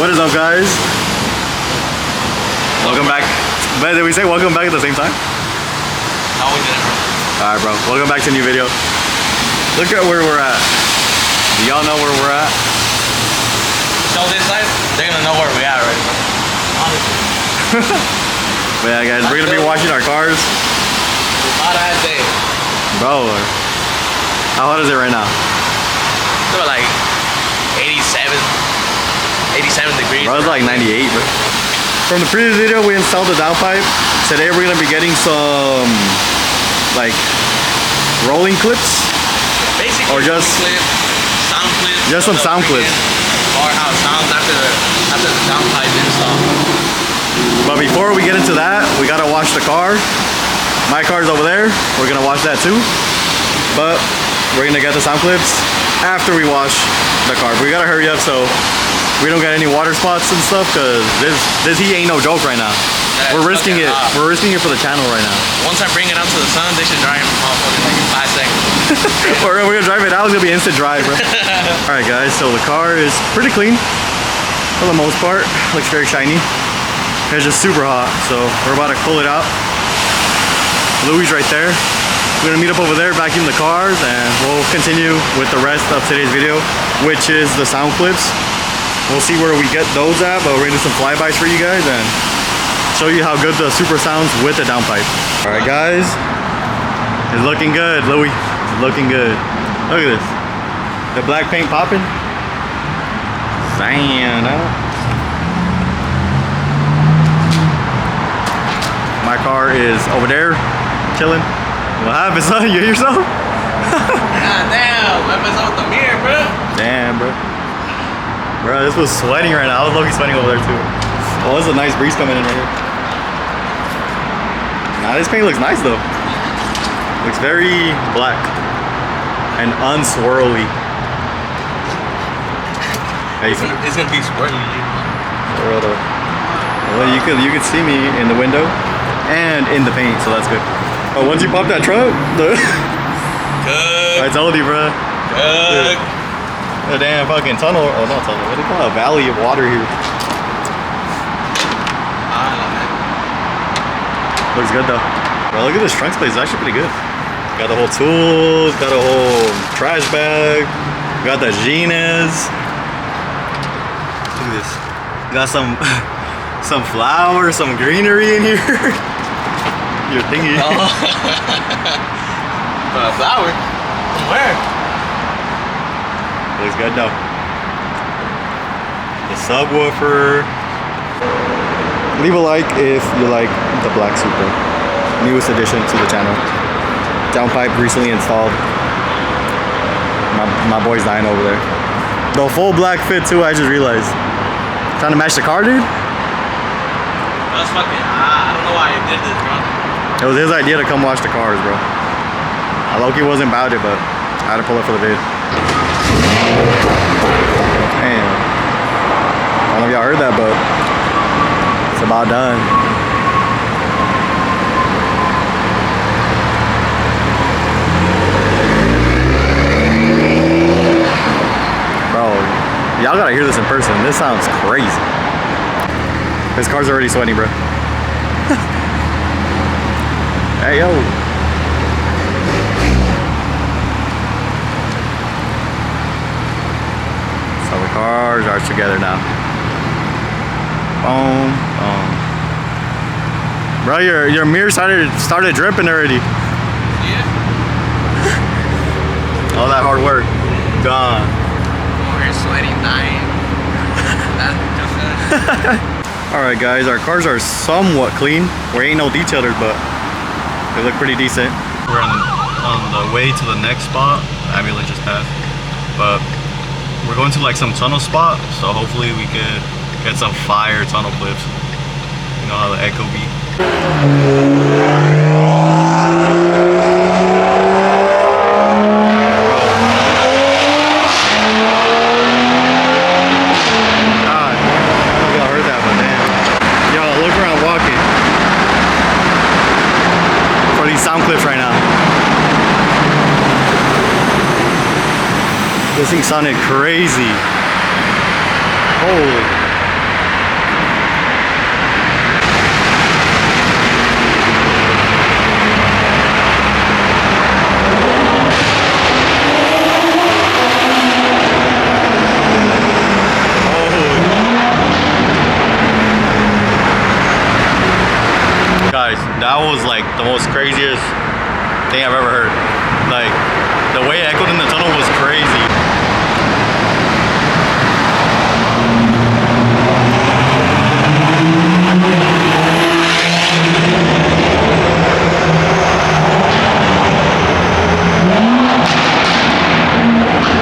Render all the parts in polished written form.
What is up, guys? Welcome back. But did we say welcome back at the same time? No, we didn't. Alright, bro. Welcome back to a new video. Look at where we're at. Do y'all know where we're at? Show this side, they're gonna know where we are already. Honestly. But yeah, guys, we're gonna be washing our cars. Hot ass day. Bro, how hot is it right now? It's about like 87 degrees. Bro, it's like 98, bro. From the previous video, we installed the downpipe. Today, we're gonna be getting some, like, rolling clips. Basically, or just sound clips. Just some sound clips. Or how it sounds after the downpipe install. But before we get into that, we gotta wash the car. My car's over there. We're gonna wash that too. But we're gonna get the sound clips after we wash the car. But we gotta hurry up so we don't get any water spots and stuff, because this heat ain't no joke right now. Yeah, we're risking it. We're risking it for the channel right now. Once I bring it out to the sun, they should dry it off in like 5 seconds. We're gonna drive it out. It's gonna be instant dry, bro. All right, guys. So the car is pretty clean for the most part. Looks very shiny. It's just super hot, so we're about to pull it out. Louis right there. We're gonna meet up over there, vacuum the cars, and we'll continue with the rest of today's video, which is the sound clips. We'll see where we get those at, but we're gonna do some flybys for you guys and show you how good the SUPRA sounds with the downpipe. All right, guys. It's looking good, Louis. It's looking good. Look at this. The black paint popping. Damn, my car is over there, chilling. What happened, son? You hear yourself? God damn, what was up with the mirror, bro? Damn, bro. Bro, this was sweating right now. I was low-key sweating over there too. Oh, there's a nice breeze coming in right here. Nah, this paint looks nice though. Looks very black and unswirly. Hey, it's gonna be swirly. Well, you could see me in the window and in the paint, so that's good. Oh, once you pop that truck, Good. I told you, bro. Good. A damn fucking tunnel. Oh, not tunnel. What do you call it? A valley of water here. Looks good though. Bro, look at this trunk space. It's actually pretty good. Got the whole tools. Got a whole trash bag. Got the jeans. Look at this. Got some flowers, some greenery in here. Your thingy. Oh. Flower? From where? Looks good though. The subwoofer. Leave a like if you like the black SUPRA. Newest addition to the channel. Downpipe recently installed. My boy's dying over there. The full black fit too, I just realized. Trying to match the car, dude? That's fucking, I don't know why you did this, bro. It was his idea to come watch the cars, bro. I low-key wasn't about it, but I had to pull up for the vid. Damn. I don't know if y'all heard that, but it's about done. Bro, y'all gotta hear this in person. This sounds crazy. His car's already sweaty, bro. Hey, yo. So the cars are together now. Boom, boom. Bro, your mirror started dripping already. Yeah. All that hard work, gone. We're sweating, dying. That's just good. Alright guys, our cars are somewhat clean. We ain't no detailers, but they look pretty decent. We're on the way to the next spot. Ambulance just passed. But we're going to like some tunnel spot, so hopefully we could get some fire tunnel clips. You know how the echo be. Sound clips right now. This thing sounded crazy. Holy. that was like the most craziest thing I've ever heard. Like, the way it echoed in the tunnel was crazy.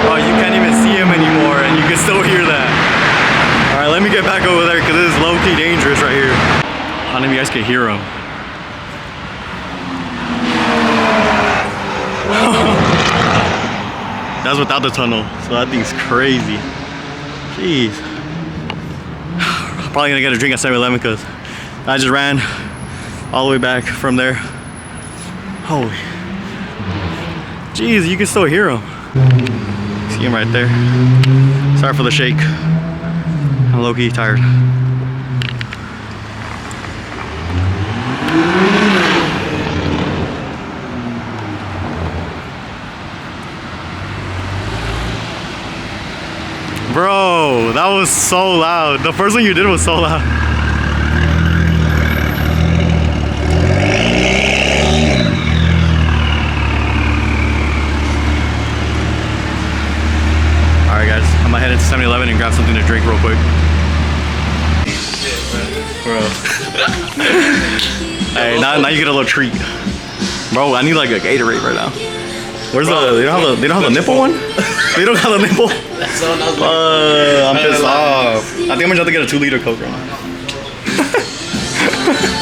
Oh, you can't even see him anymore, and you can still hear that. All right, let me get back over there because this is low-key dangerous right here. I don't know if you guys can hear him. That's without the tunnel, so that thing's crazy. Jeez. Probably gonna get a drink at 7-Eleven because I just ran all the way back from there. Holy. Jeez, you can still hear him. See him right there. Sorry for the shake. I'm low-key tired. Bro, that was so loud. The first thing you did was so loud. Alright guys, I'm gonna head into 7-Eleven and grab something to drink real quick. Bro. Hey, now you get a little treat. Bro, I need like a Gatorade right now. Where's the, they don't have the nipple one? They don't have the nipple? I'm pissed off. I think I'm gonna have to get a 2-liter Coke right now.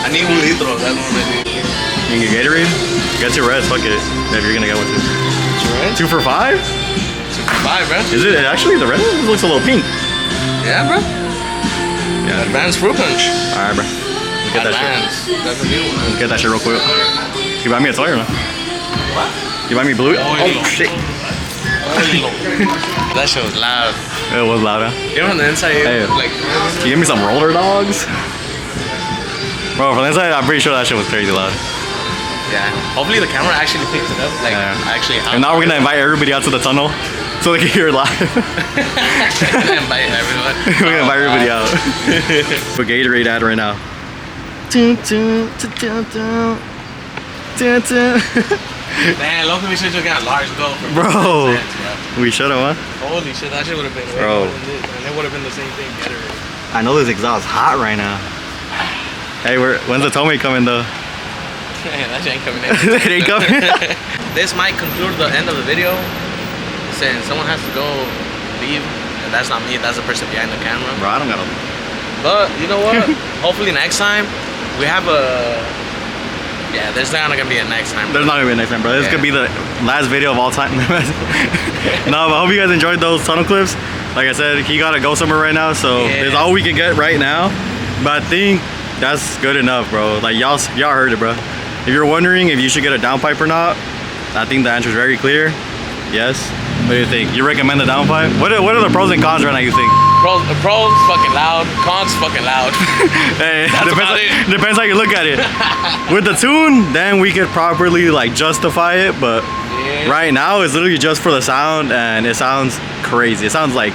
I need 1 litro, that's what I need. You can get Gatorade? Get 2 reds, fuck it. If you're gonna get one too. 2 reds? 2 for $5? 2 for $5, bro. Is it actually the red one? It looks a little pink. Yeah, bro. Yeah. Advanced fruit punch. Alright, bro. Get that shit. That's a new one. Get that shit real quick. You buy me a toy or not? What? You buy me blue? Oh shit. That shit was loud. It was loud, huh? Even on the inside, Hey, like... Can you give me some roller dogs? Bro, from the inside, I'm pretty sure that shit was crazy loud. Yeah. Hopefully the camera actually picks it up. Like, actually... And now we're gonna invite everybody out to the tunnel so they can hear it live. Invite everyone. We're gonna invite everybody out. For Gatorade ad right now. Man, look, we should have got large gold. Bro, we should have, huh? Holy shit, that shit would have been way Bro. more than this, and it would have been the same thing. Gatorade. I know this exhaust hot right now. Hey, when's the Tomei coming though? That shit ain't coming in. It ain't coming? This might conclude the end of the video, since someone has to go leave, and that's not me, that's the person behind the camera. Bro, I don't gotta. But you know what? Hopefully next time we have a. Yeah, there's not gonna be a next time. There's not gonna be a next time, bro. This could be the last video of all time. No, but I hope you guys enjoyed those tunnel clips. Like I said, he gotta go somewhere right now, so it's all we can get right now. But I think that's good enough, bro. Like y'all heard it, bro. If you're wondering if you should get a downpipe or not, I think the answer is very clear. Yes. What do you think? You recommend the downpipe? What are the pros and cons right now, you think? Pros fucking loud, cons fucking loud. Hey, That's about it. Depends how you look at it. With the tune, then we could properly like justify it, but right now it's literally just for the sound, and it sounds crazy. It sounds like,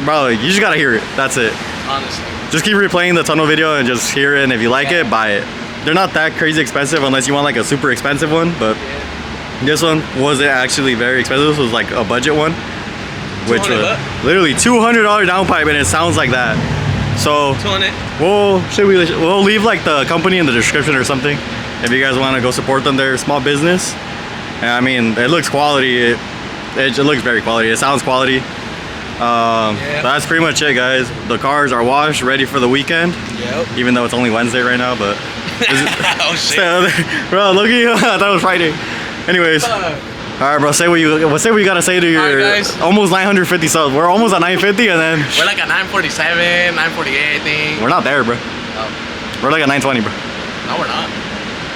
bro, you just gotta hear it. That's it. Honestly. Just keep replaying the tunnel video and just hear it, and if you like it, buy it. They're not that crazy expensive unless you want like a super expensive one, but this one wasn't actually very expensive. This was like a budget one, which was literally $200 downpipe, and it sounds like that. So 200. we'll leave like the company in the description or something if you guys want to go support them. They're a small business, and I mean it looks quality. It looks very quality. It sounds quality. That's pretty much it, guys. The cars are washed, ready for the weekend. Yep. Even though it's only Wednesday right now, but Oh shit. bro, look at you. I thought it was Friday. Anyways, all right, bro. Say what you gotta say to your almost 950 subs. We're almost at 950, and then we're like at 947, 948, I think. we're not there, bro. Oh. We're like at 920, bro. No, we're not.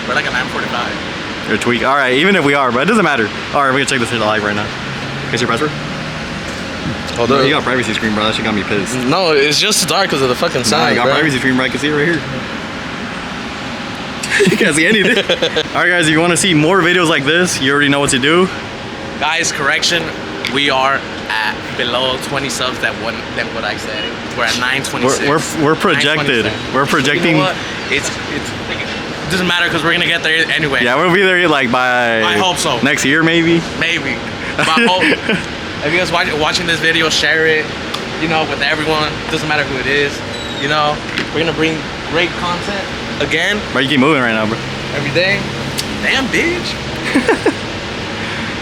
We're like at 945. You're a tweak. All right, even if we are, bro, it doesn't matter. All right, we're gonna check this shit live right now. What's your password? Hold You got privacy screen, bro. That shit got me pissed. No, it's just dark because of the fucking sound. Nah, you got privacy screen, bro. I can see it right here. You can't see anything. Alright guys, if you want to see more videos like this, you already know what to do. Guys, correction, we are at below 20 subs than what I said. We're at 926. We're projected. We're projecting. You know what? It's doesn't matter because we're gonna get there anyway. Yeah, we'll be there like by. I hope so. Next year, maybe. Maybe. But I hope if you guys watching this video, share it. You know, with everyone. Doesn't matter who it is. You know, we're gonna bring great content again. Bro, you keep moving right now, bro. Every day. Damn, bitch.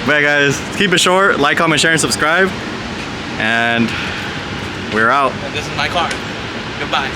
But yeah, guys, keep it short. Like, comment, share, and subscribe. And we're out. And this is my car. Goodbye.